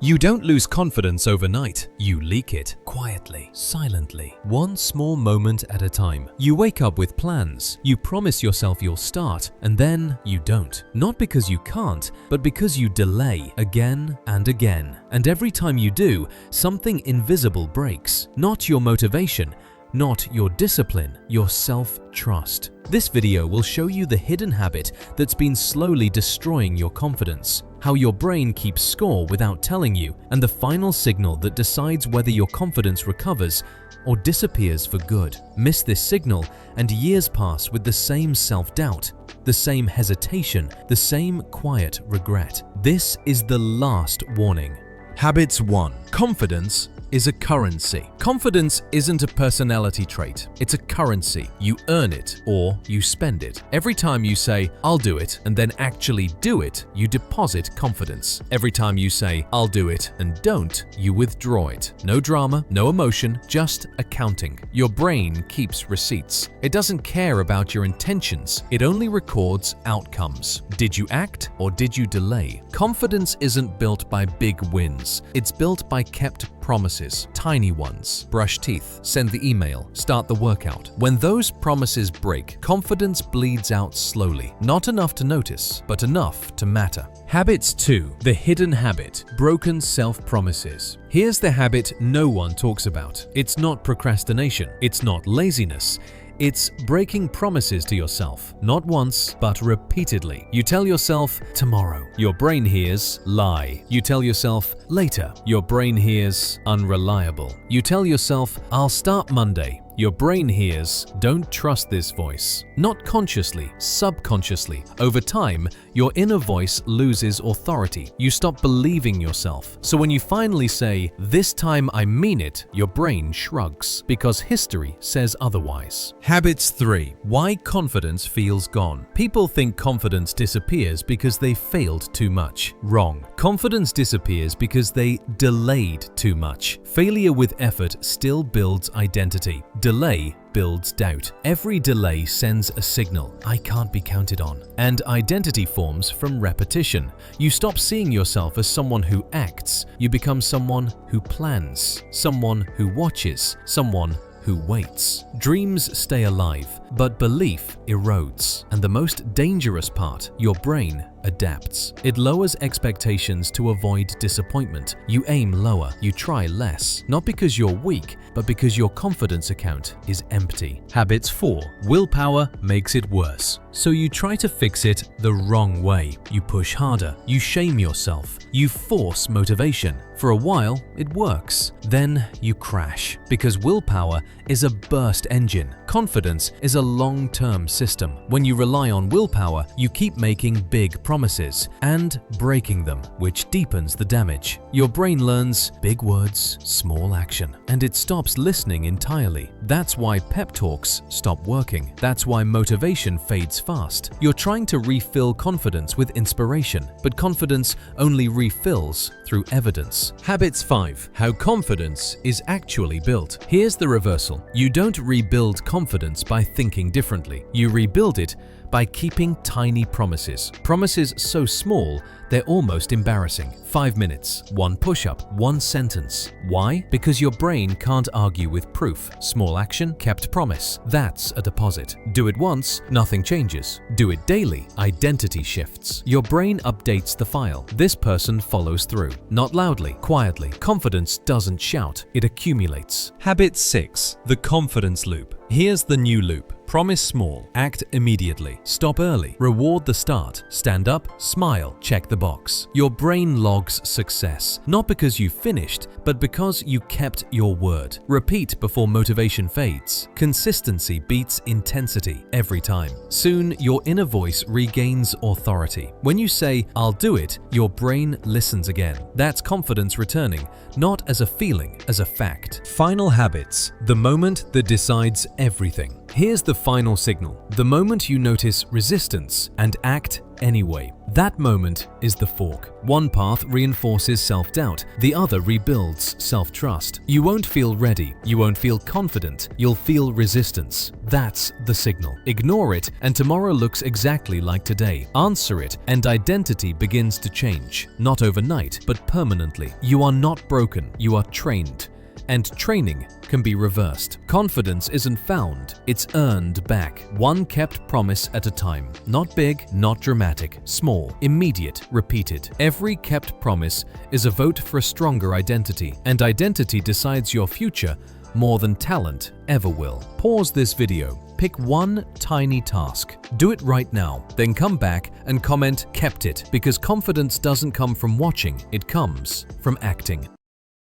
You don't lose confidence overnight. You leak it quietly, silently, one small moment at a time. You wake up with plans. You promise yourself you'll start, and then you don't. Not because you can't, but because you delay again and again. And every time you do, something invisible breaks. Not your motivation, not your discipline, your self-trust. This video will show you the hidden habit that's been slowly destroying your confidence, how your brain keeps score without telling you, and the final signal that decides whether your confidence recovers or disappears for good. Miss this signal and years pass with the same self-doubt, the same hesitation, the same quiet regret. This is the last warning. Habits 1. Confidence is a currency. Confidence isn't a personality trait, it's a currency. You earn it or you spend it. Every time you say, "I'll do it," and then actually do it, you deposit confidence. Every time you say, "I'll do it," and don't, you withdraw it. No drama, no emotion, just accounting. Your brain keeps receipts. It doesn't care about your intentions, it only records outcomes. Did you act or did you delay? Confidence isn't built by big wins, it's built by kept promises, tiny ones. Brush teeth, send the email, start the workout. When those promises break, confidence bleeds out slowly. Not enough to notice, but enough to matter. Habits 2. The hidden habit. Broken self-promises. Here's the habit no one talks about. It's not procrastination. It's not laziness. It's breaking promises to yourself, not once, but repeatedly. You tell yourself, "Tomorrow." Your brain hears, "Lie." You tell yourself, "Later." Your brain hears, "Unreliable." You tell yourself, "I'll start Monday." Your brain hears, "Don't trust this voice." Not consciously, subconsciously. Over time, your inner voice loses authority. You stop believing yourself. So when you finally say, "This time I mean it," your brain shrugs, because history says otherwise. Habits 3. Why confidence feels gone. People think confidence disappears because they failed too much. Wrong. Confidence disappears because they delayed too much. Failure with effort still builds identity. Delay builds doubt. Every delay sends a signal, "I can't be counted on." And identity forms from repetition. You stop seeing yourself as someone who acts. You become someone who plans, someone who watches, someone who waits. Dreams stay alive, but belief erodes. And the most dangerous part, your brain adapts. It lowers expectations to avoid disappointment. You aim lower, you try less, not because you're weak, but because your confidence account is empty. Habits 4. Willpower makes it worse. So you try to fix it the wrong way. You push harder, you shame yourself, you force motivation. For a while, it works. Then you crash, because willpower is a burst engine. Confidence is a long-term system. When you rely on willpower, you keep making big promises and breaking them, which deepens the damage. Your brain learns big words, small action, and it stops listening entirely. That's why pep talks stop working. That's why motivation fades fast. You're trying to refill confidence with inspiration, but confidence only refills through evidence. Habits 5. How confidence is actually built. Here's the reversal. You don't rebuild confidence by thinking differently. You rebuild it by keeping tiny promises. Promises so small, they're almost embarrassing. 5 minutes, 1 push-up, 1 sentence. Why? Because your brain can't argue with proof. Small action, kept promise. That's a deposit. Do it once, nothing changes. Do it daily, identity shifts. Your brain updates the file. This person follows through. Not loudly, quietly. Confidence doesn't shout, it accumulates. Habit 6. The confidence loop. Here's the new loop. Promise small, act immediately, stop early, reward the start, stand up, smile, check the box. Your brain logs success, not because you finished, but because you kept your word. Repeat before motivation fades. Consistency beats intensity every time. Soon, your inner voice regains authority. When you say, "I'll do it," your brain listens again. That's confidence returning, not as a feeling, as a fact. Final habits. The moment that decides everything. Here's the final signal. The moment you notice resistance and act anyway. That moment is the fork. One path reinforces self-doubt, the other rebuilds self-trust. You won't feel ready, you won't feel confident, you'll feel resistance. That's the signal. Ignore it and tomorrow looks exactly like today. Answer it and identity begins to change. Not overnight, but permanently. You are not broken, you are trained. And training can be reversed. Confidence isn't found, it's earned back. One kept promise at a time. Not big, not dramatic, small, immediate, repeated. Every kept promise is a vote for a stronger identity, and identity decides your future more than talent ever will. Pause this video. Pick one tiny task. Do it right now, then come back and comment "kept it," because confidence doesn't come from watching, it comes from acting.